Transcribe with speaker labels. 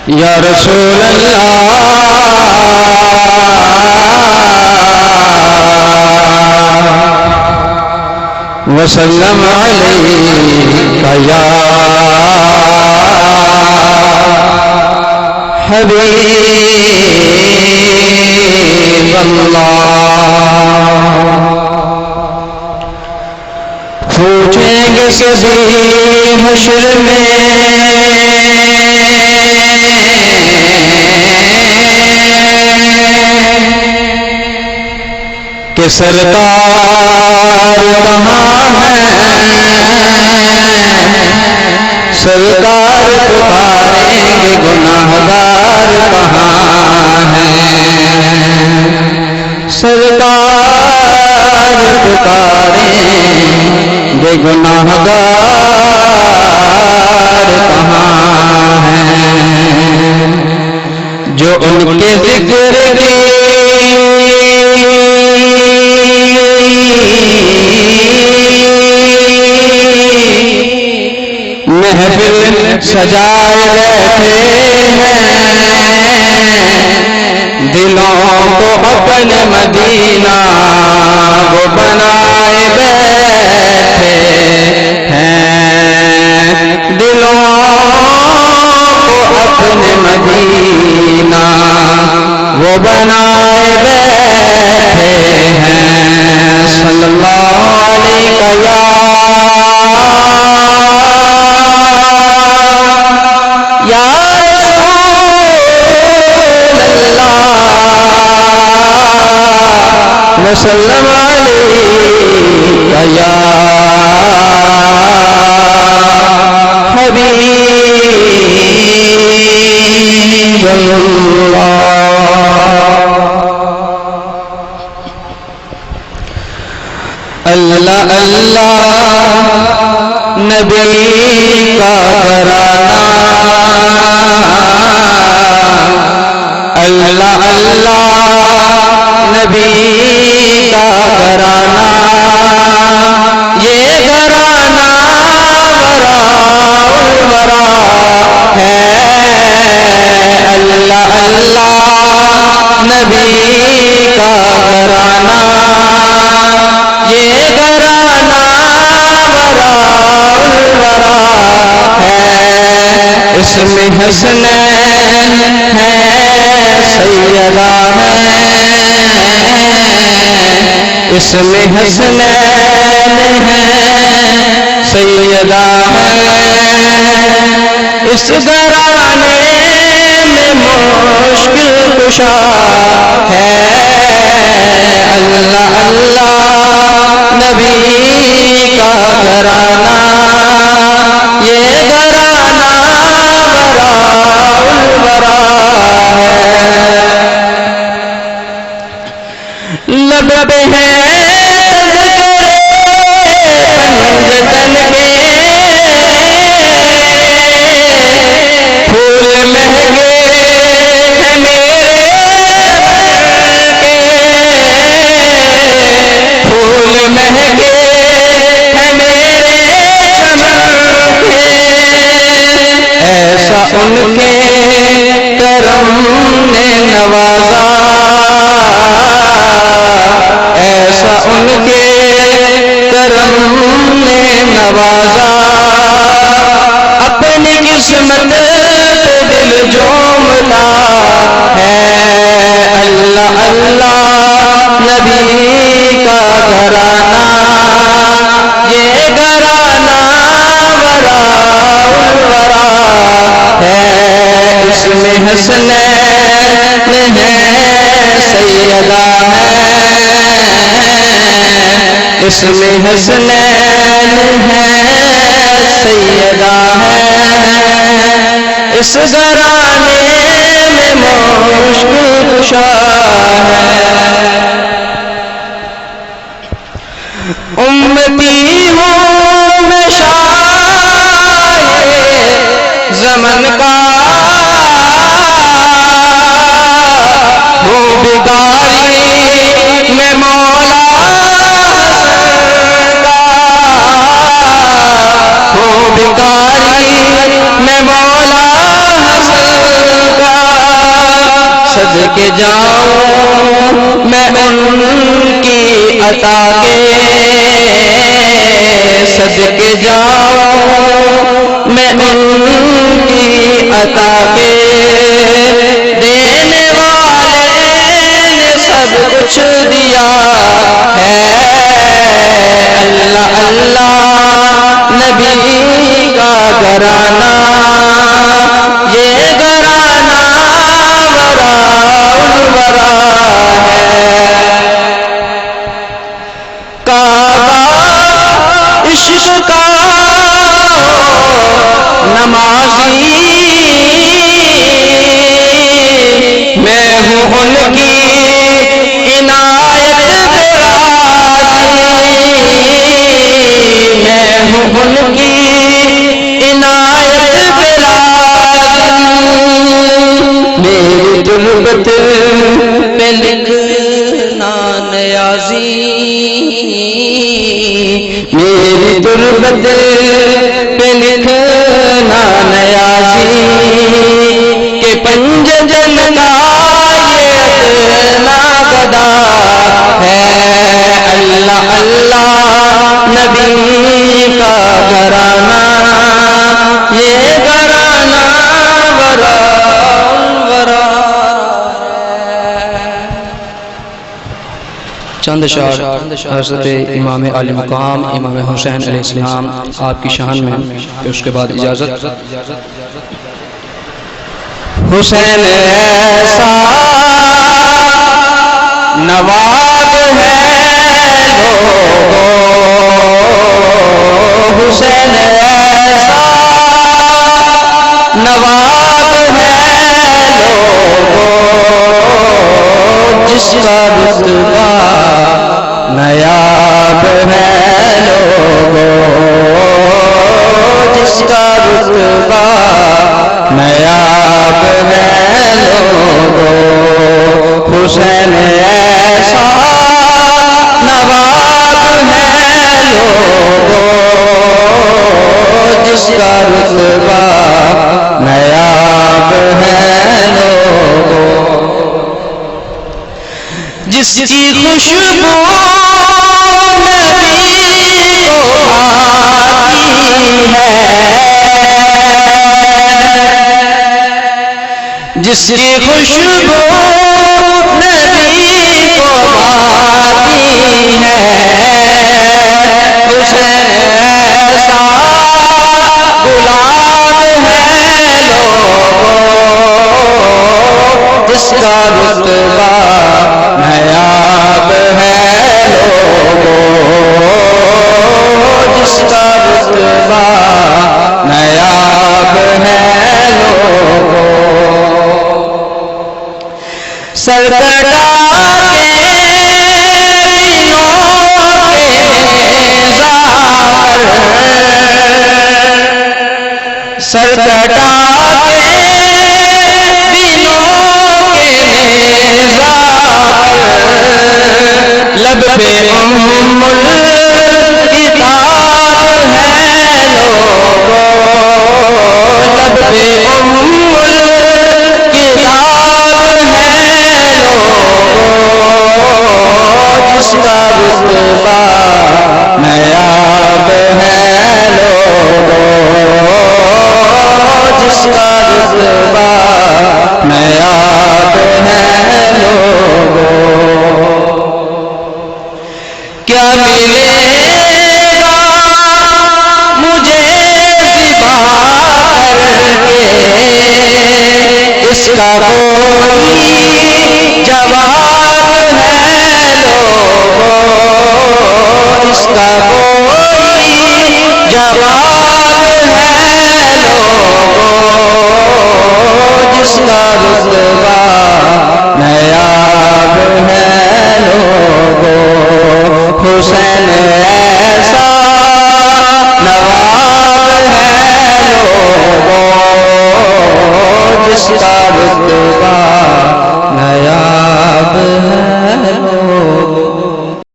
Speaker 1: یا رسول اللہ وسلم علیک یا حبیب اللہ پوچھیں گے کبھی حشر میں کہ سرکار کہاں ہے سرکار پکاریں گے گناہگار کہاں ہیں سرکار پکاریں گے گناہگار کہاں ہیں جو ان کے ذکر کی محفل سجائے رہتے ہیں دلوں کو اپنے مدینہ وہ بنائے بیٹھے ہیں دلوں کو اپنے مدینہ وہ بنائے بیٹھے ہیں صلی اللہ علیہ وسلم علیک یا حبیب اللہ اللہ اللہ نبی کا گھرانہ اللہ اللہ نبی کا گھرانہ یہ گھرانہ وراء الورا ہے اللہ اللہ نبی کا گھرانہ یہ گھرانہ وراء الورا ہے اس میں حسنین ہے سیدہ ہے اس میں حسنین ہے سیدہ ہے اس گھرانے میں مشکل کشا ہے اللہ اللہ نبی کا گھرانہ یہ گھرانہ وراء الورا ہے لب پہ ہے پنجتن کے پھول مہنگے ہیں میرے کے پھول مہنگے ہیں میرے چمن کے ایسا ان کے کرم نے نوازا ایسا ان کے کرم نے نوازا اپنی قسمت پہ دل جومتا ہے اللہ اللہ نبی کا گھرانہ یہ گھرانہ وراء الورا ہے اس میں حسنین ہے سیدہ ہے اس میں حسنین ہے سیدہ ہے اس گھرانے میں مشکل کشا ہے امتی ہوں میں شاہ زمن کا وہ بگاری میں مولا وہ بگاری میں مولا حسن کے جاؤں میں ان کی عطا کے، صدقے جاؤں میں ان کی عطا کے، دینے والے نے سب کچھ دیا ہے، اللہ اللہ نبی کا گھرانہ، یہ گھرانہ وراء الورا ہے، کعبہ عشق کا نمازی، میں ہوں ان کی عنایت پہ راضی، میں ہوں ان کی عنایت پہ راضی، میری تربت پہ لکھنا نیازی، میری تربت پہ لکھنا نیازی، کہ پنج جن کا یہ ادنا گدا ہے، اللہ اللہ نبی کا گھرانہ، یہ گھرانہ وراء الورا ہے۔ چند اشعار حضرت امام عالی مقام امام حسین علیہ السلام آپ کی شان میں، اس کے بعد اجازت۔ حسین ایسا نواب ہے لوگو، حسین ایسا نواب ہے لوگو، جس کا رتبہ نایاب ہے لوگو، جس کا رتبہ نایاب ہے لوگو، حسین ایسا نواب ہے لوگو، جس کا رتبہ نایاب ہے لوگو، جس کی خوشبو نبی کو آتی ہے، جس کی خوشبو نبی کو آتی ہے، حسین ایسا غلام ہے لوگو، جس کا رتبہ نایاب ہے لوگو، جس کا رتبہ نایاب ہے لوگو، سر کٹا کے دینوں کے زار، سر کٹا کے دینوں کے زار، لب پہ ام الکتاب ہے لوگو، لب پہ ام الکتاب ہے لوگو، جس کا رتبہ نایاب ہے لوگو، جس کا رتبہ نایاب ہے لوگو، کیا ملے گا مجھے ذبح کر کے، اس کا کوئی جواب ہے لوگو، اس کا کوئی جواب